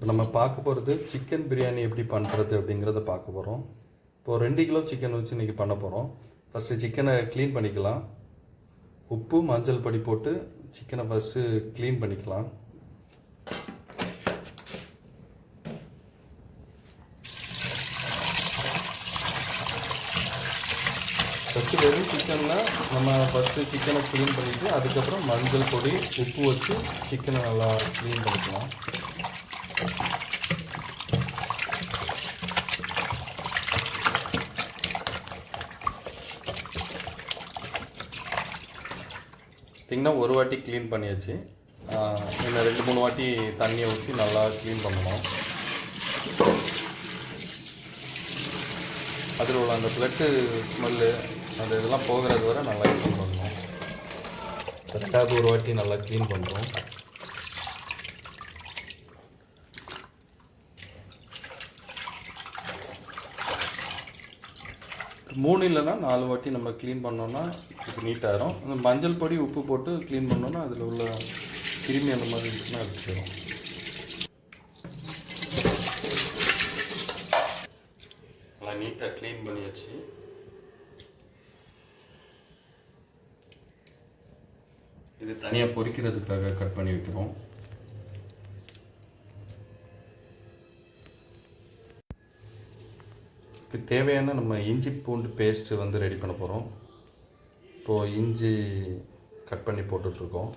இப்போ நம்ம பார்க்க போகிறது சிக்கன் பிரியாணி எப்படி பண்ணுறது அப்படிங்கிறத பார்க்க போகிறோம். இப்போது 2 கிலோ சிக்கன் வச்சு இன்றைக்கி பண்ண போகிறோம். ஃபஸ்ட்டு சிக்கனை க்ளீன் பண்ணிக்கலாம். உப்பு மஞ்சள் பொடி போட்டு சிக்கனை ஃபஸ்ட்டு க்ளீன் பண்ணிக்கலாம். ஃபஸ்ட்டு வெறும் சிக்கனில் நம்ம ஃபஸ்ட்டு சிக்கனை க்ளீன் பண்ணிவிட்டு அதுக்கப்புறம் மஞ்சள் பொடி உப்பு வச்சு சிக்கனை நல்லா க்ளீன் பண்ணிக்கலாம். பார்த்திங்கன்னா ஒரு வாட்டி க்ளீன் பண்ணியாச்சு. இன்னும் 2-3 வாட்டி தண்ணியை ஊற்றி நல்லா க்ளீன் பண்ணணும். அதில் உள்ள அந்த பிளட்டு ஸ்மெல்லு அந்த இதெல்லாம் போகிறது வரை நல்லா க்ளீன் பண்ணணும். 2வது ஒரு வாட்டி நல்லா க்ளீன் பண்ணுறோம். மூணு இல்லைன்னா 4 வாட்டி நம்ம க்ளீன் பண்ணோன்னா இது நீட்டாகிடும். அந்த மஞ்சள் பொடி உப்பு போட்டு க்ளீன் பண்ணோன்னா அதில் உள்ள கிருமி அந்த மாதிரி இருந்துச்சுன்னா அது போயிடும். நல்லா நீட்டாக க்ளீன் பண்ணியாச்சு. இது தனியாக பொரிக்கிறதுக்காக கட் பண்ணி வைக்கிறோம். இதுக்கு தேவையான நம்ம இஞ்சி பூண்டு பேஸ்ட்டு வந்து ரெடி பண்ண போகிறோம். இப்போது இஞ்சி கட் பண்ணி போட்டுட்ருக்கோம்.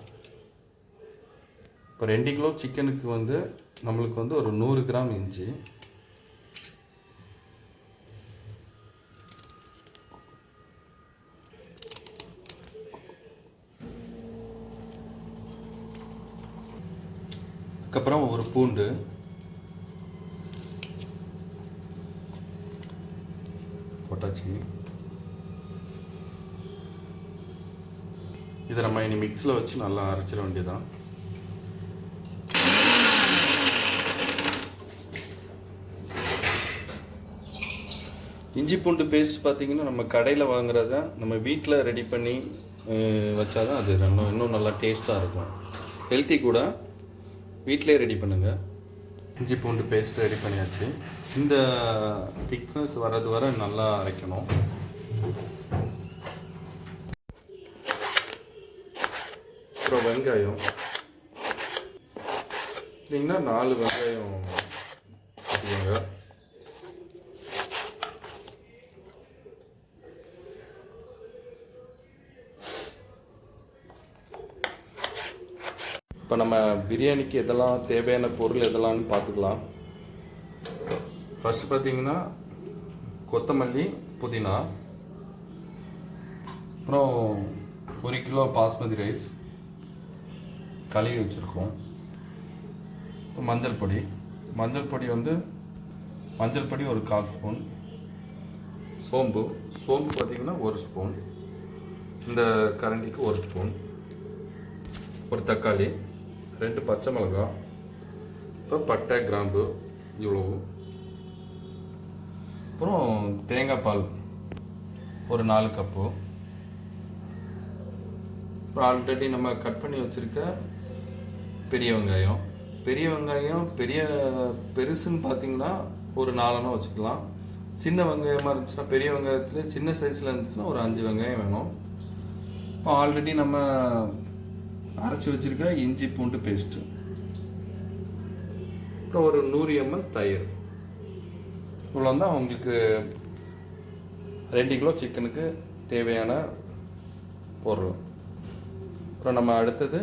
இப்போ 2 கிலோ சிக்கனுக்கு வந்து நம்மளுக்கு வந்து ஒரு 100 கிராம் இஞ்சி, அதுக்கப்புறம் ஒரு பூண்டு, போட்டாச்சு. இதை நம்ம இனி மிக்ஸில் வச்சு நல்லா அரைச்சிட வேண்டியதான். இஞ்சி பூண்டு பேஸ்ட் பார்த்திங்கன்னா நம்ம கடையில் வாங்குறத நம்ம வீட்டில் ரெடி பண்ணி வச்சாதான் அது இன்னும் நல்லா டேஸ்ட்டாக இருக்கும். ஹெல்த்தி கூட. வீட்டிலே ரெடி பண்ணுங்கள். இஞ்சி பூண்டு பேஸ்ட் ரெடி பண்ணியாச்சு. இந்த திக்னஸ் வர்றது வரை நல்லா அரைக்கணும். அப்புறம் வெங்காயம் பார்த்தீங்கன்னா 4 வெங்காயம் வச்சுக்கோங்க. இப்போ நம்ம பிரியாணிக்கு எதெல்லாம் தேவையான பொருள் எதெல்லாம்னு பார்த்துக்கலாம். ஃபஸ்ட்டு பார்த்திங்கன்னா கொத்தமல்லி, புதினா, அப்புறம் 1 கிலோ பாஸ்மதி ரைஸ் கழுவி வச்சுருக்கோம். மஞ்சள் பொடி வந்து மஞ்சள் பொடி ஒரு 1/4 ஸ்பூன், சோம்பு பார்த்திங்கன்னா 1 ஸ்பூன், இந்த கரண்டிக்கு 1 ஸ்பூன், ஒரு தக்காளி, 2 பச்சை மிளகாய், இப்போ பட்டை கிராம்பு இவ்வளவு, அப்புறம் தேங்காய் பால் ஒரு 4 கப்பு, அப்புறம் ஆல்ரெடி நம்ம கட் பண்ணி வச்சுருக்க பெரிய வெங்காயம் பெருசுன்னு பார்த்தீங்கன்னா ஒரு 4 வச்சுக்கலாம். சின்ன வெங்காயமாக இருந்துச்சுன்னா பெரிய வெங்காயத்தில் சின்ன சைஸில் இருந்துச்சுன்னா ஒரு 5 வெங்காயம் வேணும். இப்போ ஆல்ரெடி நம்ம அரைச்சி வச்சுருக்க இஞ்சி பூண்டு பேஸ்ட்டு, அப்புறம் ஒரு 100 ml தயிர். இவ்வளோ தான் உங்களுக்கு 2 கிலோ சிக்கனுக்கு தேவையான பொருள். அப்புறம் நம்ம அடுத்தது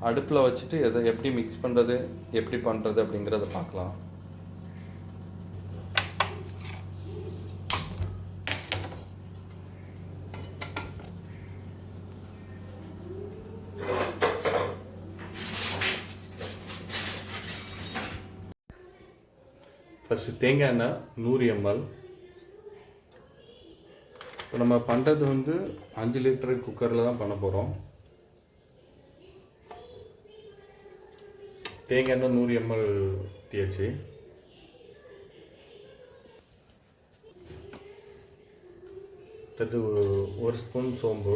அடுப்பில் வச்சுட்டு எதை எப்படி மிக்ஸ் பண்ணுறது எப்படி பண்ணுறது அப்படிங்கிறத பார்க்கலாம். ஃபஸ்ட்டு தேங்காய் எண்ணெய் 100 ml. இப்போ நம்ம பண்ணுறது வந்து 5 லிட்டர் குக்கரில் தான் பண்ண போகிறோம். தேங்காய் எண்ணெய் 100 ml ஊற்றியாச்சு. அடுத்து 1 ஸ்பூன் சோம்பு,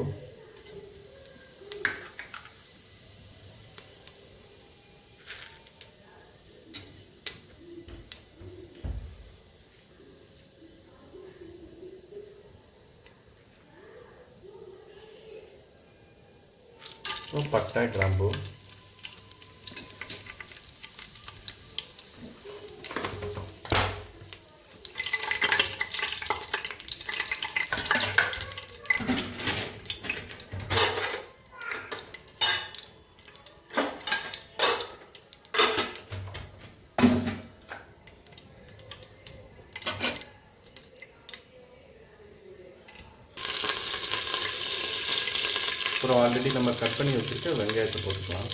அப்புறம் பட்டை கிராம்பு, அப்புறம் ஆல்ரெடி நம்ம கட் பண்ணி வச்சுருக்க வெங்காயத்தை போட்டுக்கலாம்.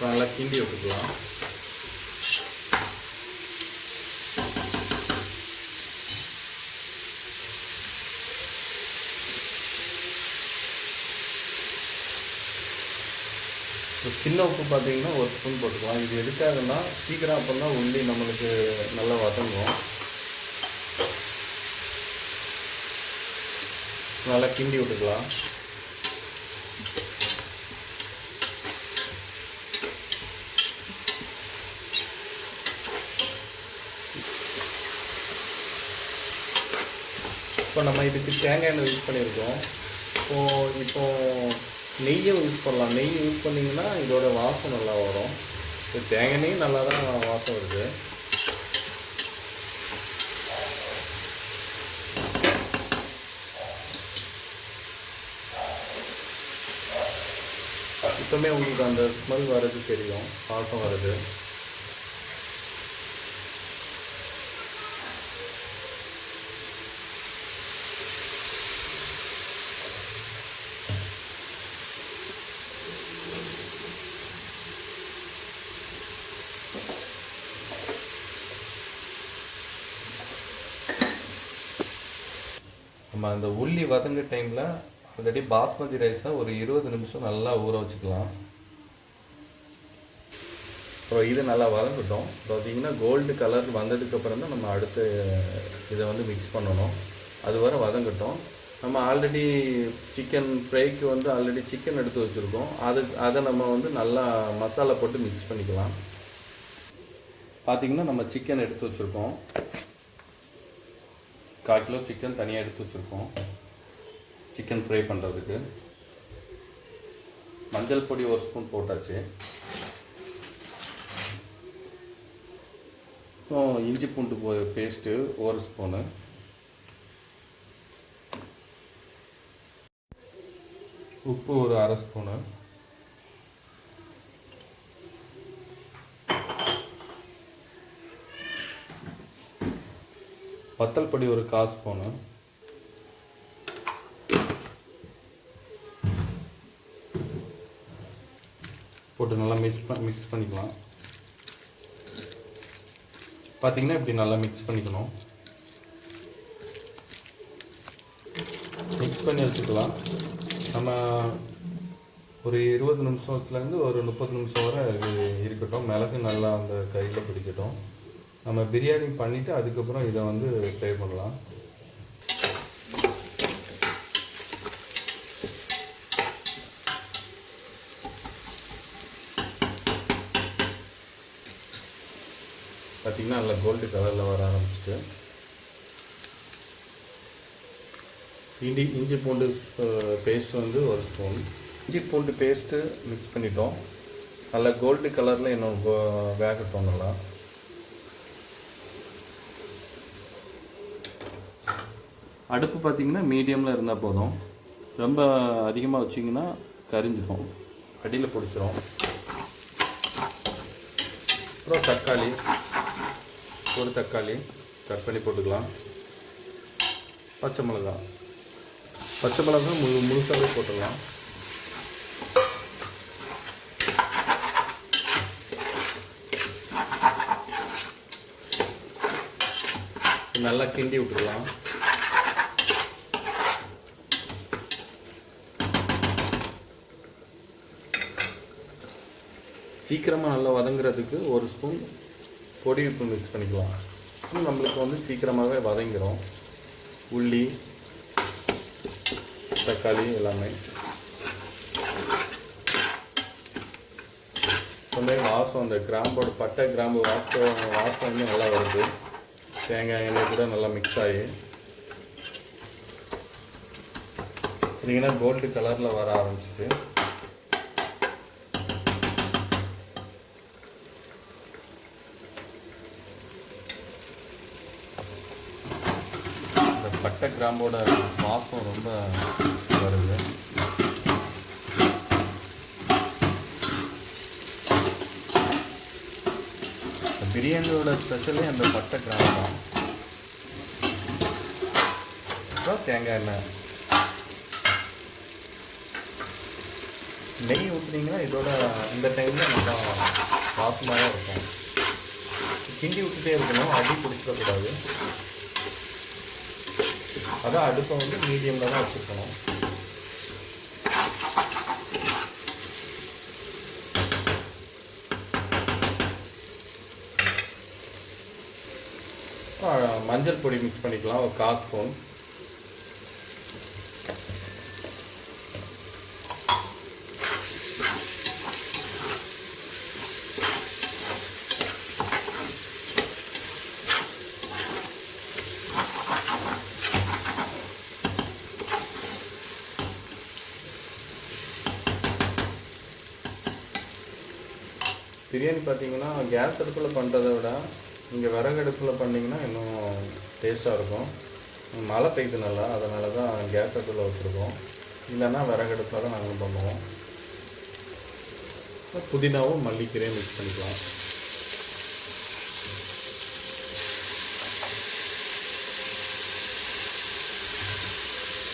நல்லா கிண்டி விட்டுக்கலாம். சின்ன உப்பு பார்த்தீங்கன்னா ஒரு ஸ்பூன் போட்டுக்கலாம். இது எதுக்காகன்னா சீக்கிரம் அப்போ தான் உள்ளி நம்மளுக்கு நல்லா வதங்கும். நல்லா கிண்டி விட்டுக்கலாம். இப்போ நம்ம இதுக்கு தேங்காய் எண்ணெய் யூஸ் பண்ணியிருக்கோம். இப்போ நெய்யும் யூஸ் பண்ணலாம். நெய் யூஸ் பண்ணிங்கன்னா இதோட வாசம் நல்லா வரும். இப்போ தேங்காய் நெய் நல்லா தான் வாசம் வருது. இப்போமே உங்களுக்கு அந்த ஸ்மெல் வர்றது தெரியும், வாசம் வருது. நம்ம அந்த உள்ளி வதங்க டைமில் ஆல்ரெடி பாஸ்மதி ரைஸை ஒரு 20 நிமிஷம் நல்லா ஊற வச்சுக்கலாம். அப்புறம் இது நல்லா வதங்கட்டும். பார்த்தீங்கன்னா கோல்டு கலர் வந்ததுக்கப்புறம் தான் நம்ம அடுத்து இதை வந்து மிக்ஸ் பண்ணணும். அது வரை வதங்கட்டும். நம்ம ஆல்ரெடி சிக்கன் ஃப்ரைக்கு வந்து ஆல்ரெடி சிக்கன் எடுத்து வச்சுருக்கோம். அதை நம்ம வந்து நல்லா மசாலா போட்டு மிக்ஸ் பண்ணிக்கலாம். பார்த்திங்கன்னா நம்ம சிக்கன் எடுத்து வச்சுருக்கோம். 1/4 கிலோ சிக்கன் தனியாக எடுத்து வச்சுருக்கோம் சிக்கன் ஃப்ரை பண்ணுறதுக்கு. மஞ்சள் பொடி 1 ஸ்பூன் போட்டாச்சு. இஞ்சி பூண்டு பேஸ்ட்டு 1 ஸ்பூனு, உப்பு ஒரு 1/2 ஸ்பூனு, வத்தல் பொடி ஒரு 1/4 ஸ்பூனு, போட்டு நல்லா மிக்ஸ் பண்ணிக்கலாம். பார்த்திங்கன்னா இப்படி நல்லா மிக்ஸ் பண்ணிக்கணும். மிக்ஸ் பண்ணி வச்சுக்கலாம். நம்ம ஒரு 20 நிமிஷத்துலேருந்து ஒரு 30 நிமிஷம் வரை இது இருக்கட்டும். மிளகு நல்லா அந்த கையில் பிடிக்கட்டும். நம்ம பிரியாணி பண்ணிவிட்டு அதுக்கப்புறம் இதை வந்து ஃப்ரை பண்ணலாம். பார்த்திங்கன்னா நல்லா கோல்டு கலரில் வர ஆரம்பிச்சிட்டு இஞ்சி பூண்டு பேஸ்ட் வந்து 1 ஸ்பூன். இஞ்சி பூண்டு பேஸ்ட்டு மிக்ஸ் பண்ணிட்டோம். நல்லா கோல்டு கலரில் இன்னும் வேகட்டும். நல்லா அடுப்பு பார்த்திங்கன்னா மீடியமில் இருந்தால் போதும். ரொம்ப அதிகமாக வச்சிங்கன்னா கரிஞ்சிடும், அடியில் பிடிச்சிரும். அப்புறம் தக்காளி, ஒரு தக்காளி கட் பண்ணி போட்டுக்கலாம். பச்சை மிளகாய் முழுசாகவே போட்டுடலாம். நல்லா கிண்டி விட்டுக்கலாம். சீக்கிரமாக நல்லா வதங்குறதுக்கு 1 ஸ்பூன் பொடி உப்பு மிக்ஸ் பண்ணிக்கலாம். நம்மளுக்கு வந்து சீக்கிரமாகவே வதங்கிடும். உள்ளி, தக்காளி எல்லாமே கொஞ்சம் வாசம், அந்த கிராம்போட பட்டை கிராம்பு வாசம் வந்து நல்லா வருது. தேங்காய் எண்ணெய் கூட நல்லா மிக்ஸ் ஆகி பார்த்தீங்கன்னா கோல்டு கலரில் வர ஆரம்பிச்சிட்டு இந்த பட்டை கிராம்போட வாசம் ரொம்ப வருது. பிரியாணியோட ஸ்பெஷலே அந்த பட்டை கிராம்பு தான். அப்புறம் தேங்காய் எண்ணெய், நெய் ஊற்றுனீங்கன்னா இதோட இந்த டைமில் நல்லா வாசமாக இருக்கும். கிண்டி விட்டுட்டே இருக்கணும், அடி பிடிச்சிடக்கூடாது. அதான் அடுப்பை வந்து மீடியமில் தான் வச்சுருக்கணும். மஞ்சள் பொடி மிக்ஸ் பண்ணிக்கலாம், ஒரு 1/4 ஸ்பூன். பிரியாணி பார்த்தீங்கன்னா கேஸ் அடுப்பில் பண்ணுறதை விட நீங்கள் விறகு அடுப்பில் பண்ணிங்கன்னா இன்னும் டேஸ்ட்டாக இருக்கும். மழை பெய்யுது நல்லா, அதனால தான் கேஸ் அடுப்பில் வச்சுருக்கோம். இல்லைன்னா விறகு அடுப்பில் தான் நாங்கள் பண்ணுவோம். புதினாவும் மல்லிக்கீரையும் மிக்ஸ் பண்ணிக்கலாம்.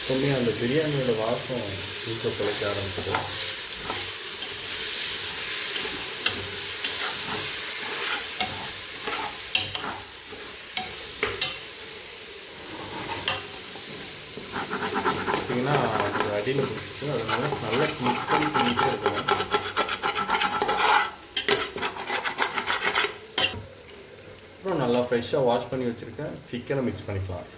கொஞ்சம் அந்த பிரியாணியோட வாசம் தூக்க குலைக்க ஆரம்பிச்சிது. பார்த்தீங்கன்னா அது அடியில் பிடிச்சிச்சு. அதனால நல்லா மிக்ஸ் பண்ணி பண்ணிகிட்டே இருக்கணும். அப்புறம் நல்லா ஃப்ரெஷ்ஷாக வாஷ் பண்ணி வச்சுருக்கேன் சிக்கனை மிக்ஸ் பண்ணிக்கலாம்.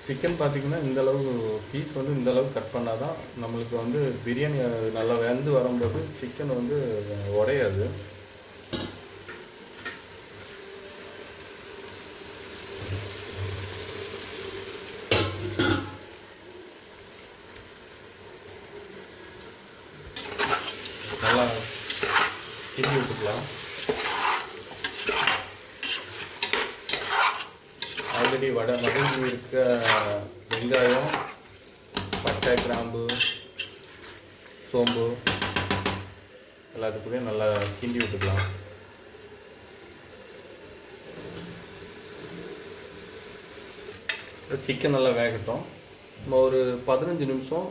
சிக்கன் பார்த்திங்கன்னா இந்தளவு பீஸ் வந்து இந்தளவுக்கு கட் பண்ணால் தான் நம்மளுக்கு வந்து பிரியாணி நல்லா வெந்து வரும்போது சிக்கன் வந்து உடையாது. நல்லா கிண்டி விட்டுக்கலாம். ஆல்ரெடி வதங்கி இருக்க வெங்காயம், பட்டை, கிராம்பு, சோம்பு எல்லாத்துக்குமே நல்லா கிண்டி விட்டுக்கலாம். சிக்கன் நல்லா வேகட்டும். நம்ம ஒரு 15 நிமிஷம்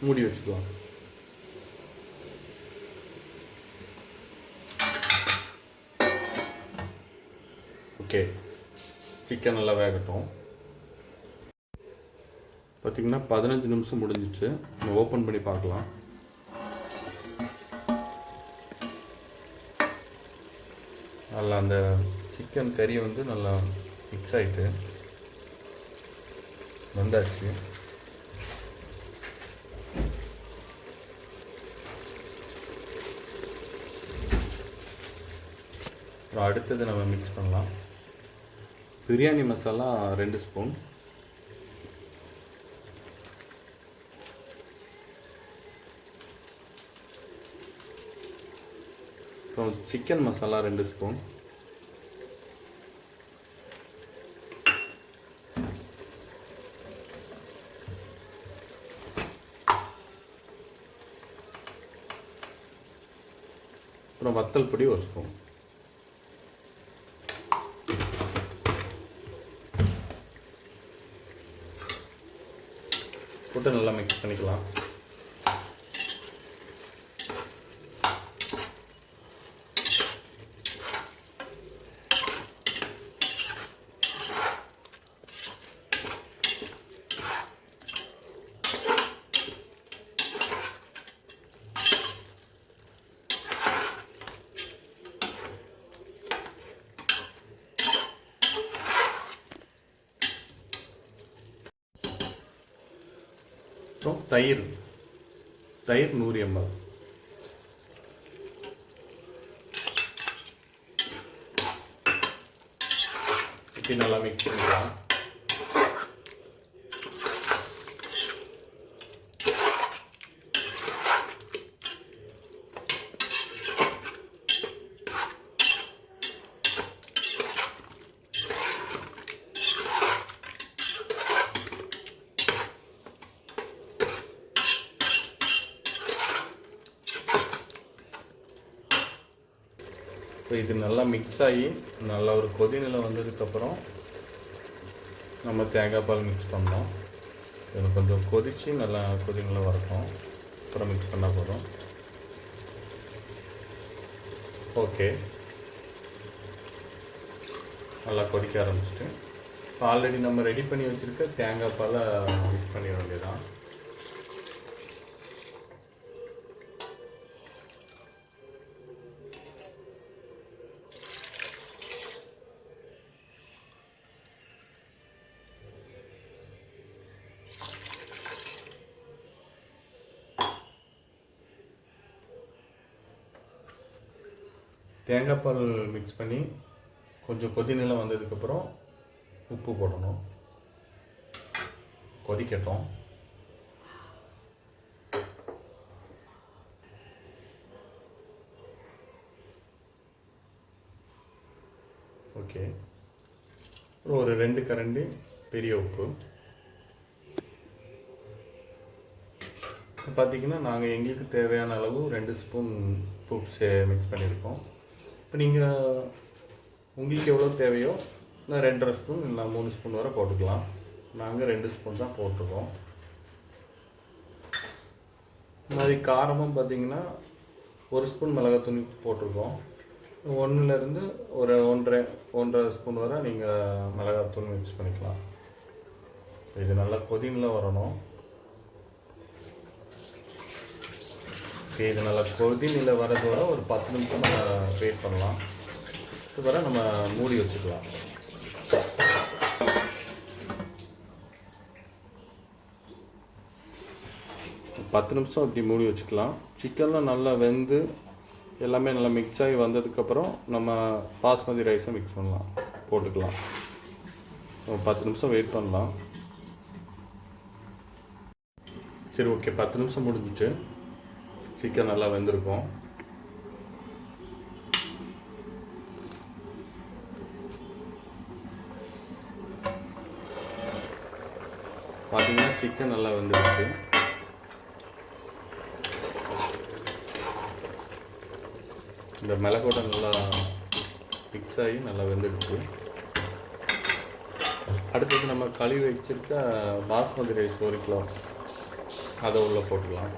மூடி வச்சுக்கலாம். ஓகே, சிக்கன் நல்லா வேகட்டும். பார்த்திங்கன்னா 15 நிமிஷம் முடிஞ்சிச்சு. நம்ம ஓப்பன் பண்ணி பார்க்கலாம். நல்லா அந்த சிக்கன் கறி வந்து நல்லா மிக்ஸ் ஆகிட்டு வந்தாச்சு. அப்புறம் அடுத்தது நம்ம மிக்ஸ் பண்ணலாம். பிரியாணி மசாலா 2 ஸ்பூன், அப்புறம் சிக்கன் மசாலா 2 ஸ்பூன், அப்புறம் வத்தல் பொடி 1 ஸ்பூன். போட்டு நல்லா மிக்ஸ் பண்ணிக்கலாம். அப்புறம் தயிர் 100 ml. இப்படி நல்லா மிக்ஸ் பண்ணிக்கலாம். ஸோ இது நல்லா மிக்ஸ் ஆகி நல்லா ஒரு கொதிநிலை வந்ததுக்கப்புறம் நம்ம தேங்காய் பால் மிக்ஸ் பண்ணோம். இது கொஞ்சம் கொதித்து நல்லா கொதிநிலை வரட்டும், அப்புறம் மிக்ஸ் பண்ணால் போதும். ஓகே, நல்லா கொதிக்க ஆரம்பிச்சிட்டு இப்போ ஆல்ரெடி நம்ம ரெடி பண்ணி வச்சுருக்க தேங்காய் பாலை மிக்ஸ் பண்ணிட வேண்டியதான். தேங்காய் பால் மிக்ஸ் பண்ணி கொஞ்சம் கொதிநிலை வந்ததுக்கப்புறம் உப்பு போடணும். கொதிக்கட்டும். ஓகே, ஒரு 2 கரண்டி பெரிய உப்பு. பார்த்திங்கன்னா நாங்கள் எங்களுக்கு தேவையான அளவு 2 ஸ்பூன் உப்பு மிக்ஸ் பண்ணியிருக்கோம். இப்போ நீங்கள் உங்களுக்கு எவ்வளோ தேவையோ நான் 2.5 ஸ்பூன் இல்லை 3 ஸ்பூன் வரை போட்டுக்கலாம். நாங்கள் 2 ஸ்பூன் தான் போட்டிருக்கோம். மாதிரி காரமும் பார்த்திங்கன்னா 1 ஸ்பூன் மிளகாத்தூள் போட்டிருக்கோம். 1லேருந்து ஒரு 1.5 ஸ்பூன் வரை நீங்கள் மிளகாத்தூள் மிக்ஸ் பண்ணிக்கலாம். இது நல்லா கொதிநிலை வரணும். ஓகே, இது நல்லா கொதிநிலை வரது வரை ஒரு 10 நிமிஷம் நம்ம வெயிட் பண்ணலாம். இது வரை நம்ம மூடி வச்சுக்கலாம். பத்து நிமிஷம் இப்படி மூடி வச்சுக்கலாம். சிக்கன்லாம் நல்லா வெந்து எல்லாமே நல்லா மிக்ஸ் ஆகி வந்ததுக்கப்புறம் நம்ம பாஸ்மதி ரைஸை மிக்ஸ் பண்ணலாம், போட்டுக்கலாம். 10 நிமிஷம் வெயிட் பண்ணலாம். சரி, ஓகே, 10 நிமிஷம் முடிஞ்சிச்சு. சிக்கன் நல்லா வெந்திருக்கும். பார்த்தீங்கன்னா சிக்கன் நல்லா வெந்துருச்சு. இந்த மிளகோட நல்லா மிக்ஸ் ஆகி நல்லா வெந்துருச்சு. அடுத்தது நம்ம கழுவி வச்சிருக்க பாஸ்மதி ரைஸ் 1 கிலோ அதை உள்ளே போட்டுக்கலாம்.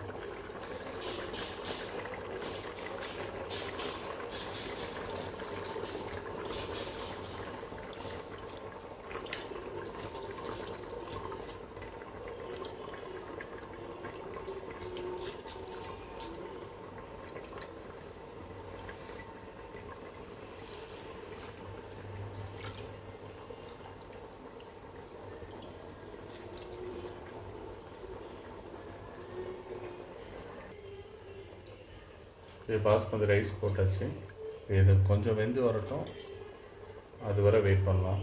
இது பாஸ்மதி ரைஸ் போட்டாச்சு. இது கொஞ்சம் வெந்து வரட்டும், அது வரை வெயிட் பண்ணலாம்.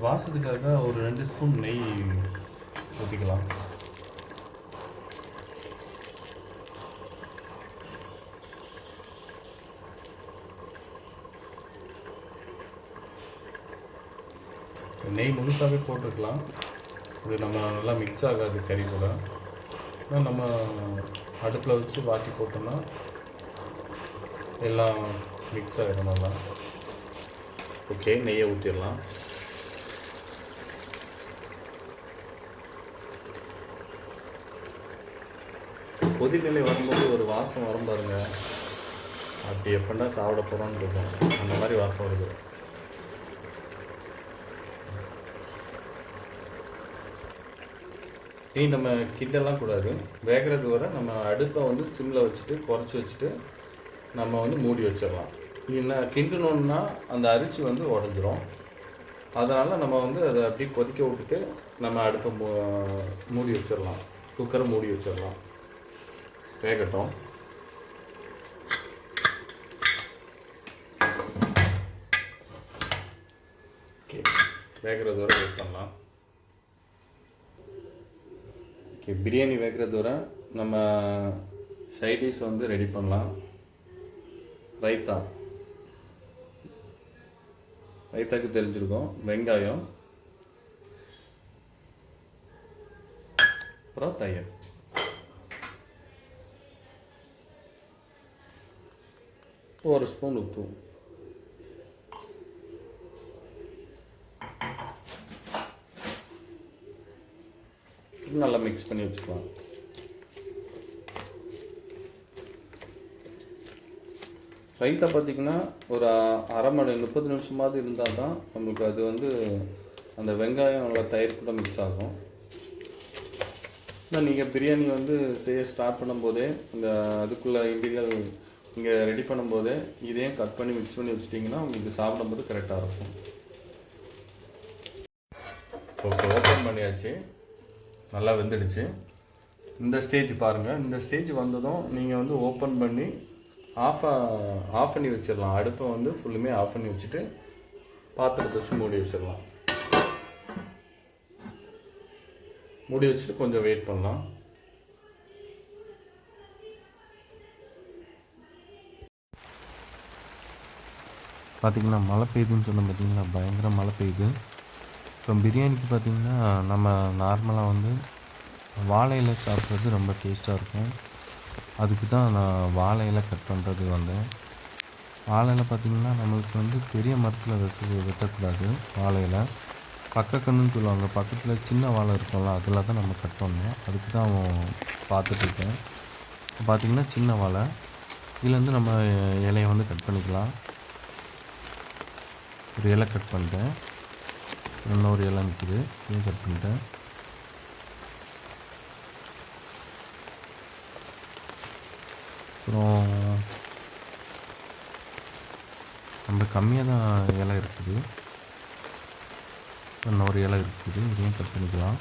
வாசத்துக்காக ஒரு 2 ஸ்பூன் நெய் ஊற்றிக்கலாம். நெய் முழுசாகவே போட்டுக்கலாம். இது நம்ம நல்லா மிக்ஸ் ஆகாது கறி கூட. நம்ம அடுப்பில் வச்சு வாட்டி போட்டோம்னா எல்லாம் மிக்ஸ் ஆகிடும் நல்லா. ஓகே, நெய்யை ஊற்றிடலாம். கொதிநிலை வரும்போது ஒரு வாசம் வரும் பாருங்க, அப்படி எப்படா சாப்பிட போகிறோன்னு இருக்கும், அந்த மாதிரி வாசம் வருது. நீ நம்ம கிண்டெல்லாம் கூடாது, வேகிறது வரை நம்ம அடுப்பை வந்து சிம்மில் வச்சுட்டு குறைச்சி வச்சுட்டு நம்ம வந்து மூடி வச்சிடலாம். என்ன கிண்டணுன்னா அந்த அரிசி வந்து உடஞ்சிரும். அதனால் நம்ம வந்து அதை அப்படியே கொதிக்க விட்டுட்டு நம்ம அடுப்பை மூடி வச்சிடலாம். குக்கரை மூடி வச்சிடலாம், வேகட்டும். ஓகே, வேகிறது வரை வெயிட் பண்ணலாம். ஓகே, பிரியாணி வேகிறது வரை நம்ம சைடிஷ் வந்து ரெடி பண்ணலாம். ரைத்தாக்கு தெரிஞ்சிருக்கோம். வெங்காயம், அப்புறம் தயிர், ஒரு ஸ்பூன் உப்பு, நல்லா மிக்ஸ் பண்ணி வச்சுக்கலாம். ரைத்தா பார்த்திங்கன்னா ஒரு அரை மணி 30 நிமிஷமாவது இருந்தால் தான் நம்மளுக்கு அது வந்து அந்த வெங்காயம் நல்லா தயிர் கூட மிக்ஸ் ஆகும். ஆனால் நீங்கள் பிரியாணி வந்து செய்ய ஸ்டார்ட் பண்ணும்போதே இந்த அதுக்குள்ளே இன்டீரியல் இங்கே ரெடி பண்ணும்போதே இதையும் கட் பண்ணி மிக்ஸ் பண்ணி வச்சிட்டிங்கன்னா உங்களுக்கு சாப்பிடும்போது கரெக்டாக இருக்கும். ஓகே, ஓப்பன் பண்ணியாச்சு, நல்லா வெந்துடுச்சு. இந்த ஸ்டேஜ் பாருங்கள். இந்த ஸ்டேஜ் வந்ததும் நீங்கள் வந்து ஓப்பன் பண்ணி ஆஃப் பண்ணி வச்சிடலாம். அடுப்பை வந்து ஃபுல்லுமே ஆஃப் பண்ணி வச்சுட்டு பாத்திரத்தை வச்சு மூடி வச்சிடலாம். மூடி வச்சுட்டு கொஞ்சம் வெயிட் பண்ணலாம். பார்த்திங்கன்னா மழை பெய்யுதுன்னு சொன்ன பார்த்திங்கன்னா பயங்கர மழை பெய்யுது. இப்போ பிரியாணிக்கு பார்த்திங்கன்னா நம்ம நார்மலாக வந்து வாழை இலை சாப்பிட்றது ரொம்ப டேஸ்ட்டாக இருக்கும். அதுக்கு தான் நான் வாழை இலை கட் பண்ணுறது வந்தேன். வாழை இலை பார்த்திங்கன்னா நம்மளுக்கு வந்து பெரிய மரத்தில் வெட்டக்கூடாது. வாழை இலை பக்கக்கண்ணுன்னு சொல்லுவாங்க. பக்கத்தில் சின்ன வாழை இருக்கும்ல, அதில் தான் நம்ம கட் பண்ணோம். அதுக்கு தான் பார்த்துட்ருக்கேன். பார்த்திங்கன்னா சின்ன வாழை, இதுலேருந்து நம்ம இலையை வந்து கட் பண்ணிக்கலாம். ஒரு இலை கட் பண்ணிட்டேன், இன்னொரு இலை நிற்கிது, இதையும் கட் பண்ணிட்டேன். அப்புறம் நம்ம கம்மியாக தான் இலை இருக்குது, இன்னொரு இலை இருக்குது, இதையும் கட் பண்ணிக்கலாம்.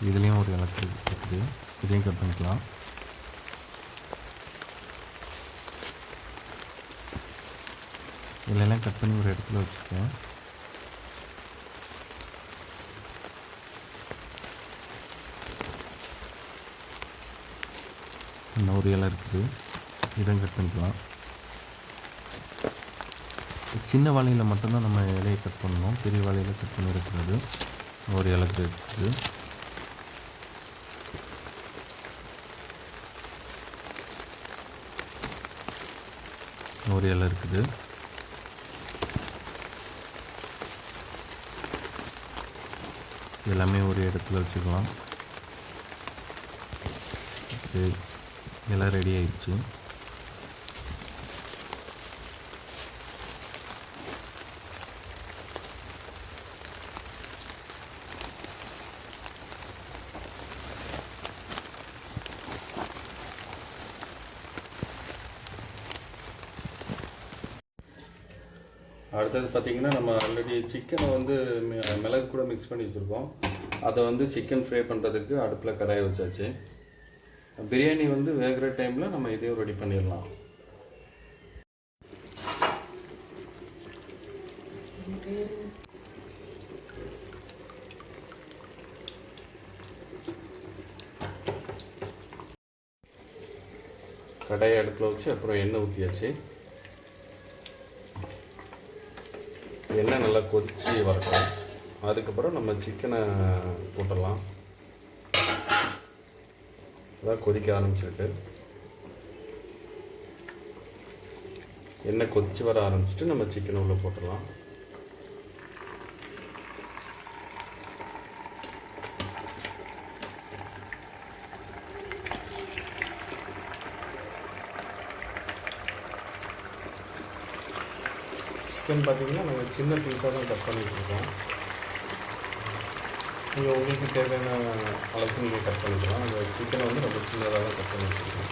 இதுலேயும் ஒரு இலை இருக்குது, இதையும் கட் பண்ணிக்கலாம். இதெல்லாம் கட் பண்ணி ஒரு இடத்துல வச்சுருக்கேன். இன்னொரு இலை இருக்குது, இதையும் கட் பண்ணிக்கலாம். சின்ன வாழையில் மட்டும்தான் நம்ம இலையை கட் பண்ணணும், பெரிய வாழையில் கட் பண்ணி இருக்கிறது. ஒரு இலை இருக்குது. ஒரு இலை இருக்குது. எல்லாமே ஒரு இடத்துல வச்சுக்கலாம். எல்லாம் ரெடி ஆயிடுச்சு. அடுத்தது பார்த்திங்கன்னா நம்ம ஆல்ரெடி சிக்கனை வந்து மிளகு கூட மிக்ஸ் பண்ணி வச்சுருக்கோம். அதை வந்து சிக்கன் ஃப்ரை பண்ணுறதுக்கு அடுப்பில் கடாயை வச்சாச்சு. பிரியாணி வந்து வேகிற டைமில் நம்ம இதையும் ரெடி பண்ணிடலாம். கடாயை அடுப்பில் வச்சு அப்புறம் எண்ணெய் ஊற்றியாச்சு. எண்ணெய் நல்லா கொதிச்சு வரட்டும். அதுக்கப்புறம் நம்ம சிக்கனை போட்டுடலாம். அதான் கொதிக்க ஆரம்பிச்சிருக்கு. எண்ணெய் கொதிச்சு வர ஆரம்பிச்சுட்டு நம்ம சிக்கனை உள்ளே போட்டுடலாம். சிக்கன் பார்த்திங்கன்னா நாங்கள் சின்ன பீஸாக தான் கட் பண்ணி வச்சுருக்கோம். நீங்கள் உங்களுக்கு தேவையான அளவுக்கு நீங்கள் கட் பண்ணிக்கலாம். அந்த சிக்கனை வந்து ரொம்ப சின்னதாக தான் கட் பண்ணி வச்சுருக்கோம்.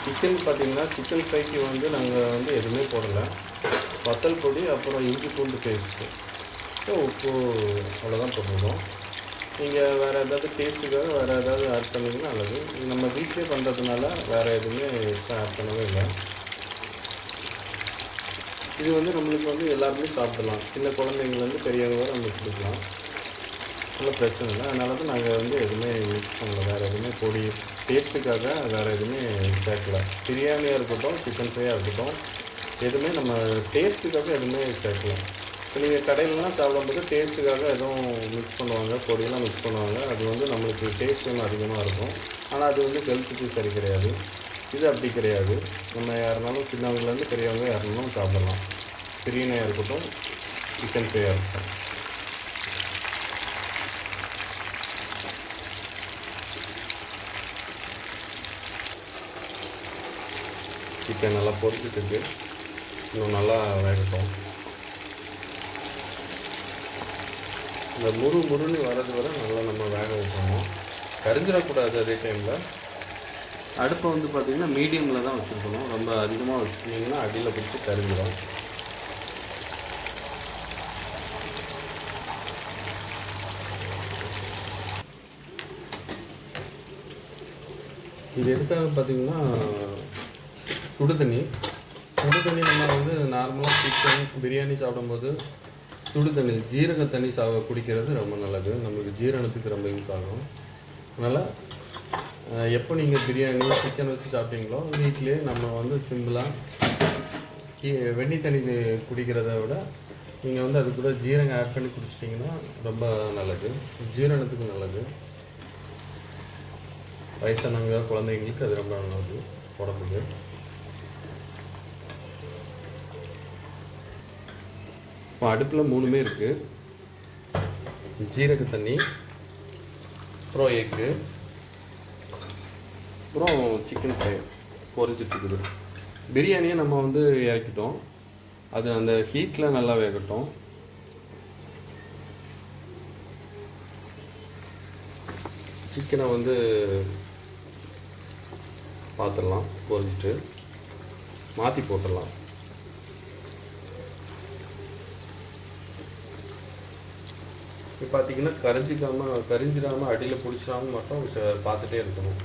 சிக்கன் பார்த்திங்கன்னா சிக்கன் ஃப்ரைக்கு வந்து நாங்கள் வந்து எதுவுமே போடலை. வத்தல் பொடி, அப்புறம் இஞ்சி பூண்டு பேஸ்ட்டு, உப்பு, அவ்வளோதான் போட்டிருக்கோம். நீங்கள் வேறு ஏதாவது டேஸ்ட்டுக்காக வேறு ஏதாவது ஆட் பண்ணிங்கன்னா நல்லது. நம்ம வீட்டிலே பண்ணுறதுனால வேறு எதுவுமே எக்ஸ்ட்ரா ஆட் பண்ணவே இல்லை. இது வந்து நம்மளுக்கு வந்து எல்லாருமே சாப்பிடலாம். சின்ன குழந்தைங்கள்லேருந்து பெரியவங்க வரை நம்மளுக்கு கொடுக்கலாம். ஒன்றும் பிரச்சனை இல்லை. அதனால தான் நாங்கள் வந்து எதுவுமே மிக்ஸ் பண்ணல. வேறு எதுவுமே பொடி டேஸ்ட்டுக்காக வேறு எதுவுமே சேர்க்கல. பிரியாணியாக இருக்கட்டும், சிக்கன் ஃப்ரையாக இருக்கட்டும், எதுவுமே நம்ம டேஸ்ட்டுக்காக எதுவுமே சேர்க்கல. இப்போ நீங்கள் கடையிலலாம் சாப்பிடும்போது டேஸ்ட்டுக்காக எதுவும் மிக்ஸ் பண்ணுவாங்க, பொடியெல்லாம் மிக்ஸ் பண்ணுவாங்க. அது வந்து நம்மளுக்கு டேஸ்ட் ஒன்று அதிகமாக இருக்கும். ஆனால் அது வந்து ஹெல்த்துக்கு சரி கிடையாது. இது அப்படி கிடையாது. நம்ம யாருனாலும் சின்னவங்கலேருந்து பெரியவங்க யாருனாலும் சாப்பிடலாம். பிரியாணியாக இருக்கட்டும், சிக்கன் ஃப்ரையாக இருக்கட்டும். சிக்கன் நல்லா பொரிச்சிட்டு இன்னும் நல்லா வேகட்டும். இந்த முருன்னு வர்றது வரை நல்லா நம்ம வேக வைக்கணும். கரிஞ்சிடக்கூடாது. அதே டைமில் அடுப்பை வந்து பார்த்திங்கன்னா மீடியமில் தான் வச்சுருக்கணும். ரொம்ப அதிகமாக வச்சுட்டிங்கன்னா அடியில் பிடிச்சி கரிஞ்சிடும். இது எதுக்காக பார்த்திங்கன்னா சுடு தண்ணி நம்ம வந்து நார்மலாக சிக்கன் பிரியாணி சாப்பிடும்போது சுடு தண்ணி, ஜீரக தண்ணி குடிக்கிறது ரொம்ப நல்லது. நம்மளுக்கு ஜீரணத்துக்கு ரொம்ப யூஸ் ஆகும். அதனால் எப்போ நீங்கள் பிரியாணி சிக்கன் வச்சு சாப்பிட்டீங்களோ வீட்டிலே நம்ம வந்து சிம்பிளாக வெண்ணி தண்ணி குடிக்கிறத விட நீங்கள் வந்து அது கூட ஜீரகம் ஆட் பண்ணி குடிச்சிட்டிங்கன்னா ரொம்ப நல்லது, ஜீரணத்துக்கு நல்லது. வயசானவங்க, குழந்தைங்களுக்கு அது ரொம்ப நல்லது உடம்புக்கு. இப்போ அடுப்பில் 3மே இருக்குது. ஜீரக தண்ணி, அப்புறம் எக்கு, அப்புறம் சிக்கன் ஃப்ரை பொரிச்சிட்ருக்குது. பிரியாணியை நம்ம வந்து இறக்கிட்டோம். அது அந்த ஹீட்டில் நல்லா வேகட்டும். சிக்கனை வந்து பார்த்துடலாம். பொரிச்சிட்டு மாற்றி போட்டுடலாம். இப்போ பார்த்தீங்கன்னா கரிஞ்சிடாமல் அடியில் பிடிச்சிடாமல் மட்டும் பார்த்துட்டே இருக்கணும்.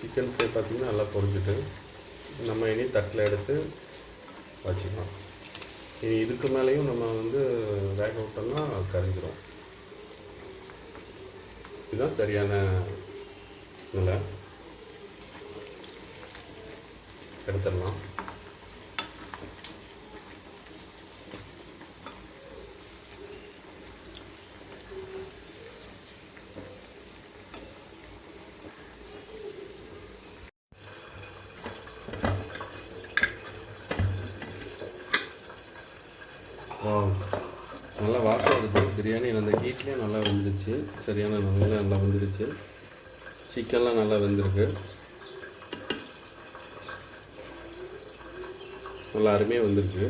சிக்கன் ஃப்ரை பார்த்திங்கன்னா நல்லா பொரிஞ்சிட்டு நம்ம இனி தட்டில் எடுத்து வச்சுக்கலாம். இனி இதுக்கு மேலேயும் நம்ம வந்து வேக விட்டோம்னா கரிஞ்சிடும். இதுதான் சரியான நிலை. எடுத்துடலாம். நல்லா வாசம் வருது. பிரியாணி அந்த ஹீட்லேயே நல்லா வெந்துருச்சு. சரியான நிலையில் நல்லா வெந்துருச்சு. சிக்கன்லாம் நல்லா வெந்திருக்கு. நல்லா அருமையாக வந்திருக்கு.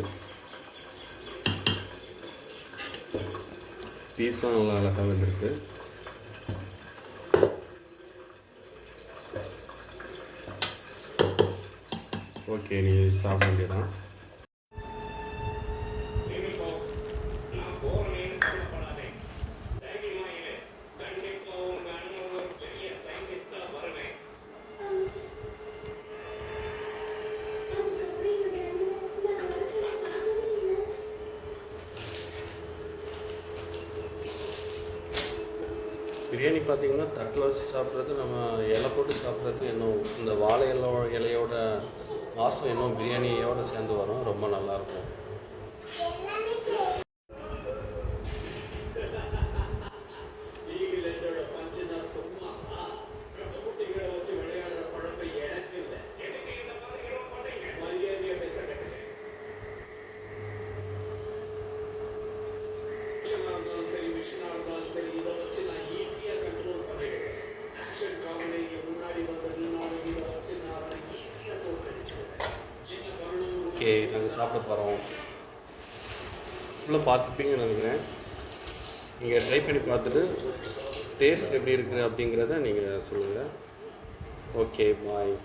பீஸும் நல்லா அழகாக வந்திருக்கு. ஓகே, நீ சாப்பிட வேண்டியதான். பிரியாணி பார்த்திங்கன்னா தட்டில் வச்சு சாப்பிட்றது, நம்ம இலை போட்டு சாப்பிட்றது இன்னும் இந்த வாழை இலையோட வாசம் இன்னும் பிரியாணியோடு சேர்ந்து வரும், ரொம்ப நல்லாயிருக்கும். ஓகே, நாங்கள் சாப்பிட போகிறோம். ஃபுல்லாக பார்த்துப்பீங்கன்னு நினைக்கிறேன். நீங்கள் ட்ரை பண்ணி பார்த்துட்டு டேஸ்ட் எப்படி இருக்குது அப்படிங்கிறத நீங்கள் சொல்லுங்கள். ஓகே, பாய்.